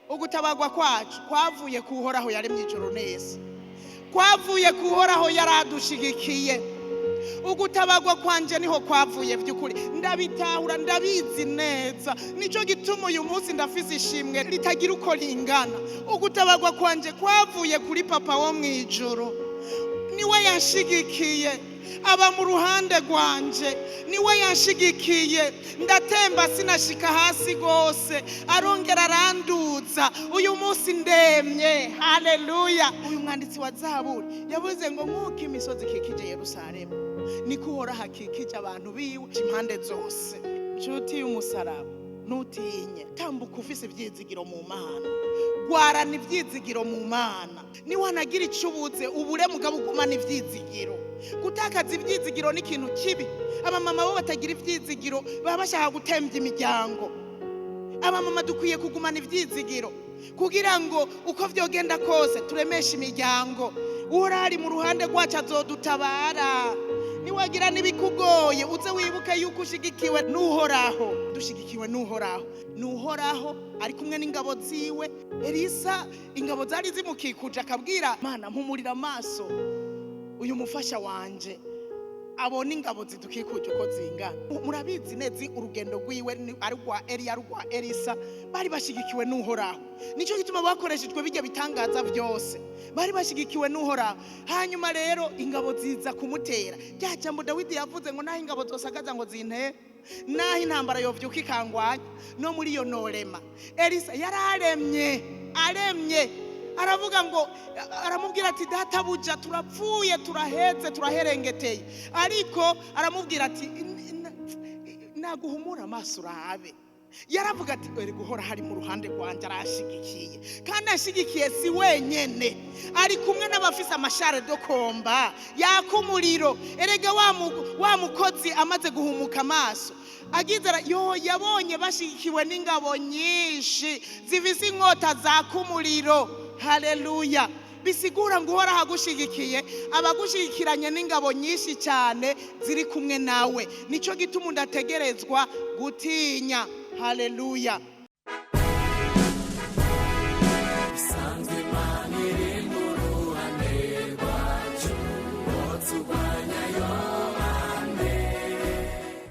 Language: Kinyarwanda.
ugutabagwa kwacu kwavuye ku Uhoraho yaremye ijuru neza, kwavuye ku Uhoraho yaradushigikiye. Ugutabagwa kwanje niho kwavuye by'ukuri, ndabitahura ndabizi neza, nico gituma uyu munsi ndafise ishimwe ritagira uko lingana. Ugutabagwa kwanje kwavuye kuri papa wo mwijuru, niwe yanshigikiye, aba mu ruhande rwanje, niwe yanshigikiye. Ndatemba sinashika hasi gose, arongera aranduza. Uyu munsi ndemye, haleluya. Uyu mwanditsi wa Zaburi yavuze ngo nk'uko imisozi ikikije Yerusalemu, niko Uhoraho akikije abantu biwe impande zose. Nshuti y'umusaraba, nutinye, tambuka ufise ivyizigiro mu Mana, gwarana ivyizigiro mu Mana. Niwanagira ico ubuze ubure mugabo ugumana ivyizigiro. Gutakaza ivyizigiro ni ikintu kibi. Abamama bo batagira ivyizigiro baba bashaka gutembya imiryango. Abamama dukwiye kugumana ivyizigiro kugira ngo uko vyogenda kose turemeshe imiryango. Uhoraho mu ruhande rwacu azodutabara. Niwagira nibikugoye uze wibuke yuko ushigikiwe n'Uhoraho. Dushigikiwe n'Uhoraho. N'Uhoraho ari kumwe n'ingabo ziwe. Elisa ingabo zari zimukikuje akabwira Mana mpumurira amaso uyu mufasha wanje abona ingabo zidukikuje uko zingana. Murabizi neza urugendo rwiwe ari rwa Eliya rwa Elisa bari bashigikiwe n'Uhoraho. Nico gituma bakoreshejwe bijya bitangaza byose, bari bashigikiwe n'Uhoraho. Hanyuma rero ingabo ziza kumutera. Rya jambo Dawidi yavuze ngo naho ingabo zosagaza ngo zintere, naho intambara yovyuka ikangwanya, no muri yo norema. Elisa yararemye, aremye, aravuga ngo aramubwira ati databuja turapfuye turaheze turaherengeteye, ariko aramubwira ati naguhumura amaso urabe. Yaravuga ati ere guhora hari mu ruhande rwanje arashigikiye, kandi ashigikiye si wenyene, ari kumwe n'abafise amashare do komba yakumuriro. Erega wa mukozi amaze guhumuka amaso agizera yo yabonye bashigikiwe n'ingabo nyinshi zivise inkota za kumuriro. Haleluya. Bisigura ngo Uhoraho agushigikiye, abagushigikiranye n'ingabo nyinshi cyane ziri kumwe nawe. Nico gituma ndategerezwa gutinya. Haleluya.